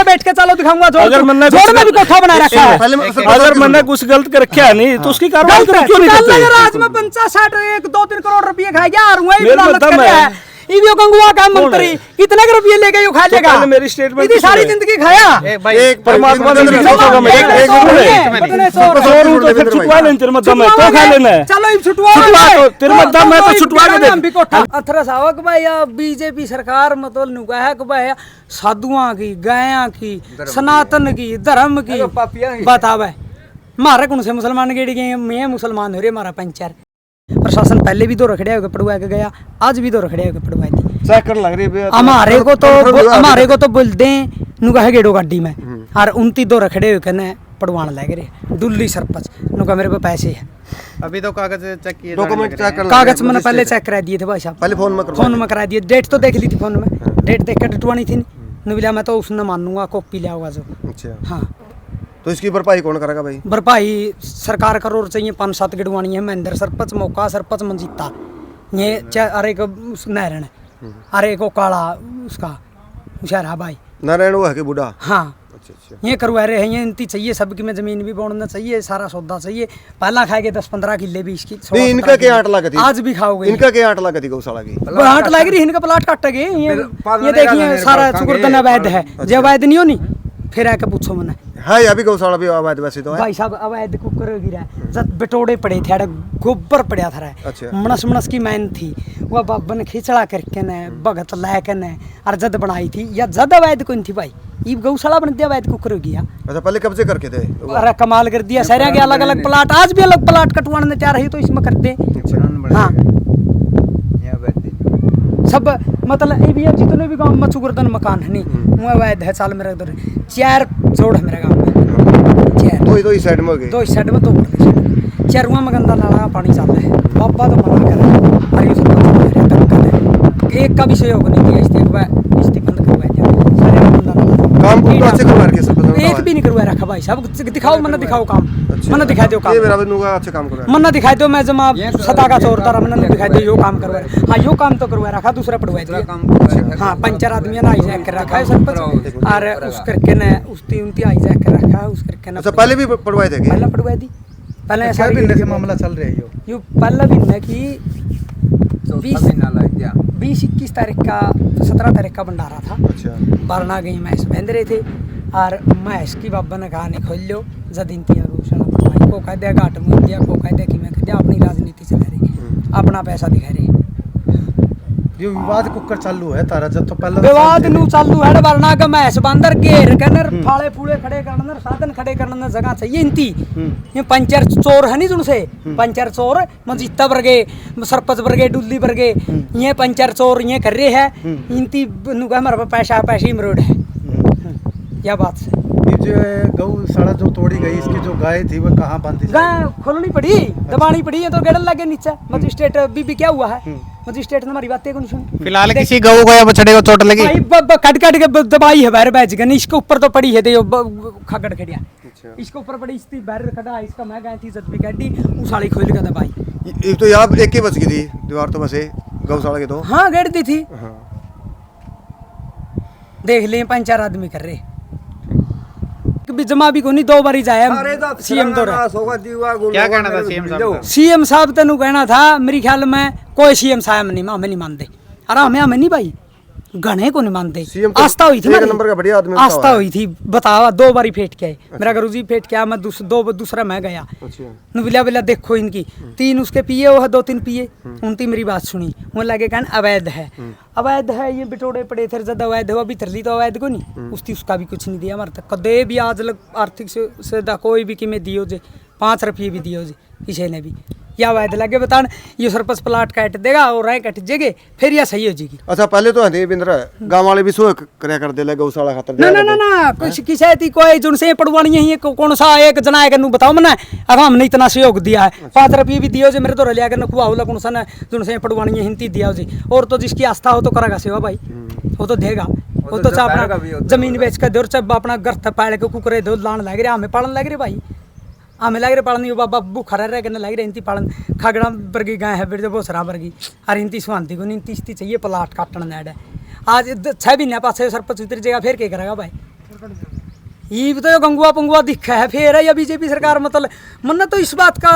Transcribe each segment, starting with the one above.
बैठ के चलो दिखाऊंगा। अगर मैंने भी कोठा बना रखा है, अगर मैंने कुछ गलत कर रखा है नहीं तो उसकी कार्रवाई क्यों नहीं करते? आज में 50-60 1-2-3 करोड़ रुपए खा गया इवियो गंगुआ का मंत्री कितने के रुपये लेके यो खा लेगा? मेरी स्टेटमेंट इतनी सारी जिंदगी खाया एक परमात्मा ने लिखा होगा मैं एक तो फिर छुटवा लें तेरे मत में तो खा लेना है। चलो छुटवा तो तेरे मत में तो छुटवा के दे। अथरा सावक भाई बीजेपी सरकार मतलब नुका है कि भाई साधुआं की, गायां की, सनातन की, धर्म की बतावे मारे कौन से मुसलमान गेड़ी गए? मैं मुसलमान हो रे, मारा पंचर प्रशासन पहले भी तो रखड़िया होकर पड़वा के गया, आज भी तो रखड़िया होकर पड़वाई थी। चेक लग रही है हमारे को तो बोलते हैं नुका है गेड़ो गाड़ी में और 29 दो रखड़े होकर ने पड़वान लग रहे डुल्ली सरपंच नुका मेरे पे पैसे है। अभी तो कागज चेक किए, डॉक्यूमेंट चेक कर कागज मैंने पहले चेक करा दिए थे भाई साहब, पहले फोन में करा दिए। डेट तो देख ली थी फोन में, डेट देख कर डटवानी थी नहीं, मैं तो उसने मानूंगा कॉपी लिया होगा जो। अच्छा हाँ तो इसकी भरपाई कौन करेगा भाई? भरपाई सरकार करोड़ चाहिए 5-7 गिड़वानी है। महेंद्र सरपंच, मौका सरपंच, मंजीता ये अरे को नारायण अरे को काला उसका शहरा भाई नारायण वो है कि बूढ़ा? हाँ अच्छा ये करवा रहे हैं, इनती चाहिए सबकी में जमीन भी बोड़ना चाहिए, सारा सौदा चाहिए। पहला खाएंगे 10-15 किले भी इसकी। इनका क्या 8 लाख थी? आज भी खाओगे? इनका क्या 8 लाख थी गौशाला की? 8 लाख रही इनका प्लाट काटेगे। ये देखिए सारा चुकुरदन अवैध है, जो अवैध नहीं हो नहीं फिर आके पूछो मैंने है अभी गौशाला भी अवैध वैसे तो है भाई साहब। अवैध कुकर गिरा जब बटोड़े पड़े थे, गोबर पड़ा था। अच्छा। मनस की मैन थी वह बाबन खिचड़ा करके न भगत लायक न और जद बनाई थी या जद अवैध कौन थी भाई? ये गौशाला बन दिया अवैध कुकर गया। अच्छा पहले कब्जे करके थे? अरे कमाल कर दिया सारे के अलग अलग प्लाट, आज भी अलग प्लाट कटवाने चाह रही तो इसमें कर दे। हाँ सब मतलब ये भी जितने भी गाँव में चुकुरदन मकान है नहीं वो अवैध है। साल मेरा 4 जोड़ है मेरे गाँव में, 2 साइड में हो गए, 2 साइड में 2 चारुआ में गंदा नाला पानी चल रहा है। बाबा तो मना कर रहा है, एक का भी सहयोग नहीं दिया इससे बंद करवाया सारे गंदा नाला काम को तो अच्छे करवा रखे सब, एक भी नहीं करवा रखा भाई साहब। दिखाओ मना दिखाओ काम, मना दिखाई दो काम, ये मेरा नुगा अच्छा काम कर रहा है। मना दिखाई दो मैं जमा सता का चोर तारा मना दिखाई दो यो काम करवा। हाँ यो काम तो करवा रखा, दूसरा पड़वा दिया। हाँ 5-4 आदमी ने आई जैक कर रखा है सरपंच और उस करके ने उसती उनती आई जैक कर रखा है उस करके ने। अच्छा पहले भी पड़वाए थे? पहले पड़वा दी, पहले सारे मामला चल रहा है यो पहला भी न की 20-21 तारीख का 17 तारीख का भंडारा था। अच्छा बारना गई मैस बंद रहे थे और मैस की बाबा ने कहा नहीं खोल लो जदिन तिया गौशाला को कह दिया घाट में दिया को कह दिया कि मैं कह दिया अपनी राजनीति चला रही, अपना पैसा दिखा रही। ये विवाद कुकर चालू है तारा जब तो पहले विवाद नु चालू है वरना का मैस बंदर घेर करनर फाले फूले खड़े करनर साधन खड़े करनर जगह चाहिए इनती। ये पंचर चोर है नहीं तुमसे, पंचर चोर मंजीता वर्गे सरपंच वर्गे डुल्ली वर्गे ये पंचर चोर ये कर रहे हैं इनती नुका हमारे पैसा पैसे मरोड़ है या बात से। ये जो गौशाला जो तोड़ी गई इसकी जो गाय थी वो कहाँ बांधी? गाय खोलनी पड़ी, दबानी पड़ी है तो गड़ल लगे नीचे। मजिस्ट्रेट बीबी क्या हुआ है, मजिस्ट्रेट ने हमारी बातें कौन सुन। फिलहाल किसी गऊ को या बछड़े को चोट लगी? कट के दबाई है बाहर बैच गई, इसके ऊपर तो पड़ी है खगड़ खड़िया इसके ऊपर पड़ी इसकी बाहर खड़ा इसका मैं गई थी जब भी गाड़ी उसाली खोल के दबाई। ये तो यहाँ एक ही बच गई थी दीवार तो बसे गौशाला के तो। हाँ गड़ दी थी। देख ले 5-4 आदमी कर रहे जमा भी को नहीं 2 बार ही जाया सीएम तो क्या कहना था सीएम साहब? सीएम साहब तेन कहना था मेरे ख्याल में कोई सीएम साहब नहीं हमें नहीं मानते। अरे हमें नहीं भाई गणे को नहीं मानते। आस्था हुई थी नंबर का बढ़िया आदमी आस्था हुई थी बतावा 2 बारी फेंट के आए। मेरा गुरुजी फेंट के आया मैं दूसरा मैं गया बिला बिला देखो इनकी 3 उसके पिए वो है 2-3 पिए उनती मेरी बात सुनी वो लगे कहना अवैध है। अवैध है ये बिटोड़े पड़े थे जब अवैध हुआ भीतर ली तो अवैध को नहीं उसकी उसका भी कुछ नहीं दिया हमारे तक कदे भी आज आर्थिक सुविधा कोई भी किमें दियो जे 5 रुपये भी दियो जे किसी ने भी या अवैध लगे बतान ये सरपंच प्लाट काट देगा और राय कट जेगे फिर या सही हो जाएगी। अच्छा पहले तो है बिंद्रा गांव वाले भी सो करे कर दे गौशाला खातर ना कुछ किसी थी कोई जुन से पड़वानी है कौन सा एक जना है बताओ मैंने अब हमने इतना सहयोग दिया है 5 रुपये भी दियो जे मेरे तो रलिया कर खुआ होला कौन सा ना जुन से पड़वानी है हिंदी दिया जी और तो जिसकी आस्था हो तो करेगा सेवा भाई वो तो देगा वो तो अपना जमीन बेच कर दो चाहे अपना घर पाड़ के कुकरे दो लान लग रहे हमें पालन लग रहे भाई हमें लग रहे पालन बाबा भूखा रह करने लग रहे इनती पालन खागड़ा वर्गी गाय है फिर बहुत सरा वर्गी और इनती सुहांती को इनती चाहिए प्लाट काटना नेड है आज 6 महीने पास सरपंच उतरी जगह फिर क्या करेगा भाई? ये भी तो गंगुआ पंगुआ दिखा है फिर है या बीजेपी सरकार मतलब मन तो इस बात का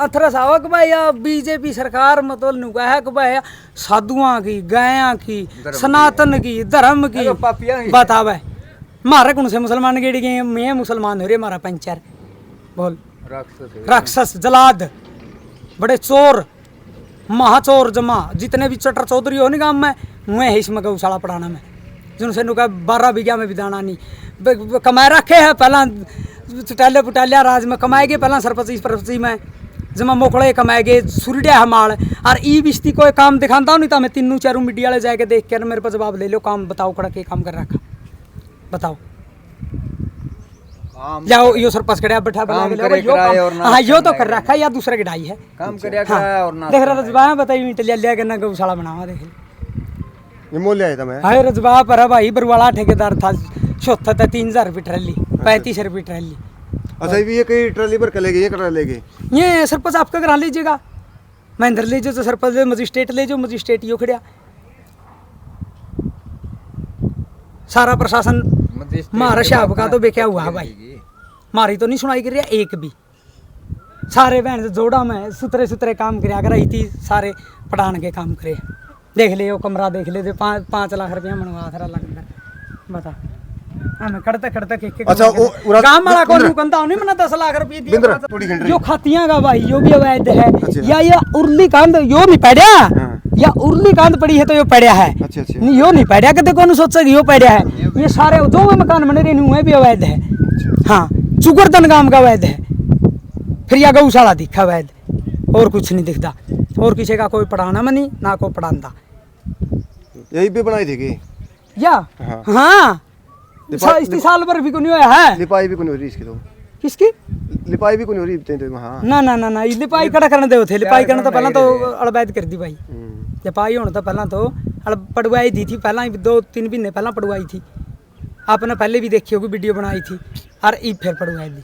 अथरस आवा कि भाई या बीजेपी सरकार मतलब नुका है कि भाई साधुआं की, गाया की, सनातन की, धर्म की बतावे मारे कौन से मुसलमान गेड़ी गए? मैं मुसलमान हो रही हमारा पंचर बोल राक्षस जलाद बड़े चोर महाचोर जमा जितने भी चटर चौधरी हो नहीं गाँव में मैं है इसमें गौशाला पढ़ाना में जिनसे नुका 12 बीघा में भी दाना नहीं कमाए रखे है पहला चटाले पुटालिया राज में कमाएगे पहला सरपंची में जमा मोकड़े कमाएगे सुरडिया हमाल और ई बिस्ती कोई काम दिखाता हूँ नहीं तो मैं 3-4 मीडिया वाले जाके देख कर मेरे पर जवाब ले लो काम बताओ कड़ा के काम कर रखा बताओ जाओ यो सरपंच कड़िया बैठा हाँ यो तो कर रखा या दूसरा गिडाई है काम और ना देख रहा रजबा बताइए ईंट लिया के ना गौशाला बनावा देख ये मोल लिया था मैं हाय रजबा पर है भाई बरवाला ठेकेदार था 3,000 रुपये ट्रैली 35 रुपये ट्रैली। अच्छा ये कहीं ट्रॉली पर कलेगी ये कटा लेगी ये सरपंच आपका करा लीजिएगा महेंद्र ले जाओ तो सरपंच मजिस्ट्रेट ले जाओ मजिस्ट्रेट यो खड़िया सारा प्रशासन मारा शाप का तो बेक्या हुआ है भाई मारी तो नहीं सुनाई कर रहा एक भी सारे बहन से जोड़ा में सुतरे काम कराया कराई थी सारे पठान के काम करे देख ले वो कमरा देख ले 5 लाख रुपया मनवा थरा लग बता हमें करते अच्छा काम वाला को कंधा नहीं मना 10 लाख रुपये दिए जो खातियां का भाई यो भी अवैध है या ये उर्ली कांद यो नहीं पड़ा या उर्ली कांद पड़ी है तो यो पड़ा है नहीं यो नहीं पड़ा कहते कौन सोचा कि यो पड़ा है ये सारे जो मकान बने रहे हुए भी अवैध है हाँ चुगरदन गांव का अवैध है फिर या गौशाला दिखा अवैध और कुछ नहीं दिखता और किसी का कोई पढ़ाना मनी ना कोई पढ़ाता यही भी बनाई थी कि या हाँ इस साल भर भी नहीं होया है लिपाई भी नहीं हो रही इसकी तो किसकी लिपाई भी नहीं हो रही हाँ ना लिपाई कड़ा करने दे थे लिपाई करना तो पहला तो अड़वैद कर दी भाई लिपाई होने तो पहला तो पड़वाई दी थी पहला 2-3 महीने पहला पड़वाई थी आपने पहले भी देखी होगी वीडियो बनाई थी और ईद फिर पड़वाई दी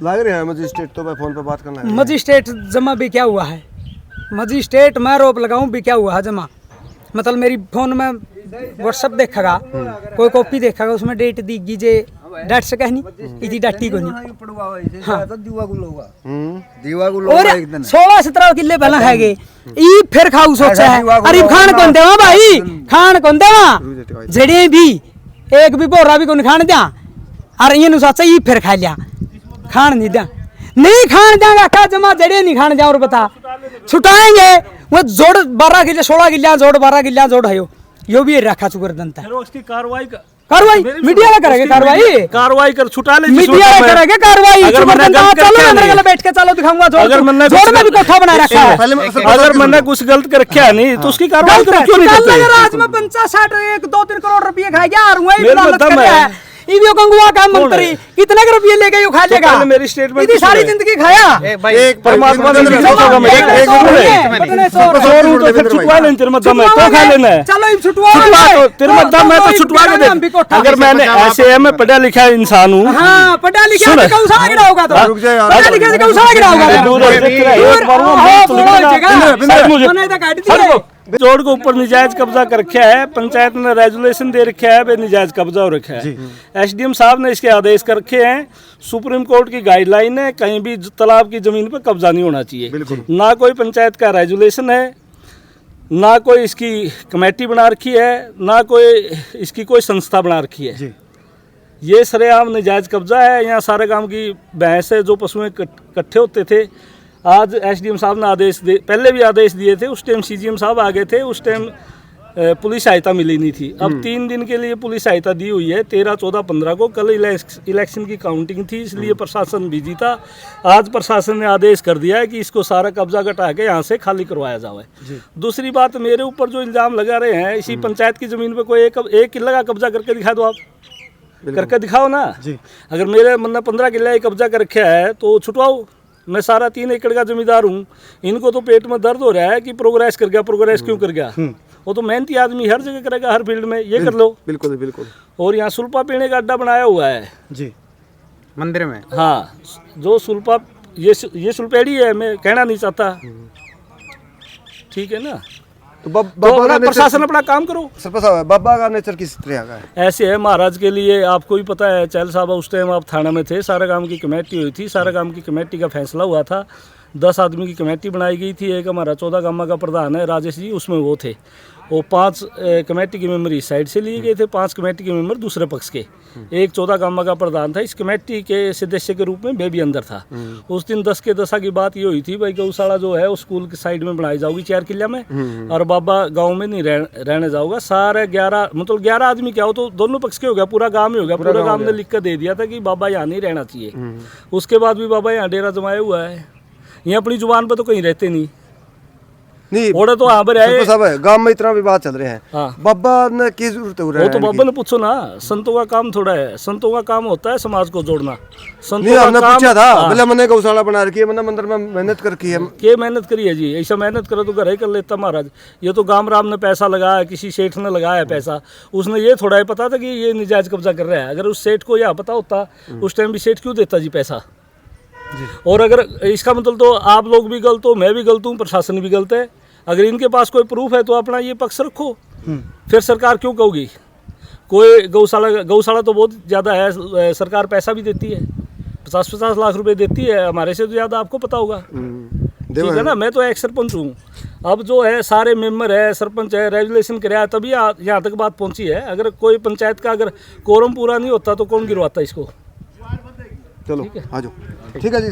लग रहा है मजिस्ट्रेट तो मैं फोन पर बात करना है मजिस्ट्रेट जमा भी क्या हुआ है मजिस्ट्रेट मैं रोप लगाऊं भी क्या हुआ है जमा मतलब मेरी फोन में व्हाट्सएप देखेगा कोई कॉपी देखेगा उसमें डेट दी कीजिए डेट से कहनी इतनी डाटी को नहीं हाँ और 16-17 किले पहला है गे ई फिर खाऊ सोचा है अरे खान कौन देवा भाई खान कौन देवा जड़े भी एक भी बोरा भी कौन खान दिया और ये नु सोचा ई फिर खा लिया खान नहीं दिया नहीं खान देंगे क्या जमा जड़े नहीं खान जाओ और बता छुटाएंगे वो जोड़ 12 किले 16 किले जोड़ 12 किले जोड़ है यो भी रखा चुकर दंता है उसकी कार्रवाई मीडिया में करेंगे कार्रवाई कर छुटा ले मीडिया में करेंगे कार्रवाई चलो अंदर गले बैठ के चलो दिखाऊंगा जोड़ में भी कोठा बना रखा है अगर मैंने कुछ गलत कर रखा नहीं तो उसकी कार्रवाई करो क्यों नहीं करते आज में 50-60 1-2-3 करोड़ रुपए खा गया और वही लालच कर रहा है इवियो गंगुआ का मंत्री कितने के रुपये लेके यो खा लेगा मेरी स्टेटमेंट इतनी सारी जिंदगी खाया एक परमात्मा ने छुटवा लेना तेरे मत मैं तो खा लेना है चलो छुटवा तेरे मत मैं तो छुटवा के दे अगर मैंने ऐसे है मैं पढ़ा लिखा इंसान हूँ हाँ पढ़ा लिखा तो गौशाला गिरा होगा तो पढ़ा लिखा तो गौशाला गिरा होगा जोड़ के ऊपर निजायज कब्जा कर रखा है पंचायत ने रेजुलेशन दे रखा है निजायज कब्जा हो रखा है एसडीएम साहब ने इसके आदेश कर रखे हैं सुप्रीम कोर्ट की गाइडलाइन है कहीं भी तालाब की जमीन पर कब्जा नहीं होना चाहिए ना कोई पंचायत का रेजुलेशन है ना कोई इसकी कमेटी बना रखी है ना कोई इसकी कोई संस्था बना रखी है ये सरेआम निजायज कब्जा है यहाँ सारे गांव की भैंस है जो पशुएं इकट्ठे होते थे आज एसडीएम साहब ने आदेश पहले भी आदेश दिए थे उस टाइम सीजीएम साहब आ गए थे उस टाइम पुलिस सहायता मिली नहीं थी अब 3 दिन के लिए पुलिस सहायता दी हुई है 13, 14, 15 को कल इलेक्शन की काउंटिंग थी इसलिए प्रशासन बिजी था आज प्रशासन ने आदेश कर दिया है कि इसको सारा कब्जा घटा के यहाँ से खाली करवाया जाए। दूसरी बात मेरे ऊपर जो इल्ज़ाम लगा रहे हैं इसी पंचायत की ज़मीन पर कोई एक किला का कब्जा करके दिखा दो आप करके दिखाओ ना अगर मेरे मतलब 15 किला कब्जा कर रखा है तो छुटवाओ मैं सारा 3 एकड़ का जमींदार हूँ इनको तो पेट में दर्द हो रहा है कि प्रोग्रेस कर गया प्रोग्रेस क्यों कर गया वो तो मेहनती आदमी हर जगह करेगा हर फील्ड में ये कर लो बिल्कुल और यहाँ सुल्पा पीने का अड्डा बनाया हुआ है जी मंदिर में हाँ जो सुल्पा ये सुल्पेड़ी है मैं कहना नहीं चाहता ठीक है ना तो तो बाबा अपना का प्रशासन अपना काम करो। सरपंच साहब बाबा का नेचर किस तरह का है? ऐसे है महाराज के लिए आपको भी पता है, चैल साहब उस टाइम आप थाना में थे, सारा काम की कमेटी हुई थी, सारा काम की कमेटी का फैसला हुआ था, 10 आदमी की कमेटी बनाई गई थी। एक हमारा 14 गामा का प्रधान है राजेश जी, उसमें वो थे। वो 5 कमेटी के मेंबर इस साइड से लिए गए थे, 5 कमेटी के मेंबर दूसरे पक्ष के, एक 14 गामा का प्रधान था। इस कमेटी के सदस्य के रूप में मैं भी अंदर था। उस दिन 10 के 10 की बात ये हुई थी भाई गौशाला जो है वो स्कूल की साइड में बनाई जाओगी 4 किला में, और बाबा गांव में नहीं रहने जाओगा। सारे 11 मतलब 11 आदमी क्या हो तो दोनों पक्ष के हो गया, पूरा गांव ही हो गया। पूरा गांव ने लिख कर दे दिया था कि बाबा यहाँ नहीं रहना चाहिए। उसके बाद भी बाबा यहाँ डेरा जमाया हुआ है, ये अपनी जुबान पर तो कहीं रहते नहीं। नहीं ओड़ा तो यहाँ पर सरपंच है। साहब गांव में इतना विवाद चल रहे हैं, हाँ। बाबा ने की जरूरत हो रहा वो है तो बाबा ने पूछो ना, संतों का काम थोड़ा है, संतों का काम होता है समाज को जोड़ना। संतों नहीं का हमने काम- पूछा था हाँ। बोले मैंने गौशाला बना रखी है, मैंने मंदिर में मेहनत कर रखी है। के मेहनत करी है जी, ऐसा मेहनत करो तो घर ही कर लेता महाराज। ये तो गाम राम ने पैसा लगाया, किसी सेठ ने लगाया पैसा, उसने ये थोड़ा ही पता था कि ये निजायज कब्जा कर रहा है। अगर उस सेठ को यह पता होता उस टाइम भी सेठ क्यों देता जी पैसा। और अगर इसका मतलब तो आप लोग भी गलत हो, मैं भी गलत हूँ, प्रशासन भी गलत है। अगर इनके पास कोई प्रूफ है तो अपना ये पक्ष रखो, फिर सरकार क्यों कहोगी। कोई गौशाला तो बहुत ज़्यादा है, सरकार पैसा भी देती है, 50-50 लाख रुपए देती है, हमारे से तो ज़्यादा आपको पता होगा। ठीक है ना, मैं तो एक सरपंच हूँ। अब जो है सारे मेंबर है, सरपंच है, रेजुलेशन कराया तभी यहाँ तक बात पहुँची है। अगर कोई पंचायत का अगर कोरम पूरा नहीं होता तो कौन गिरवाता इसको। चलो आ जाओ, ठीक है जी।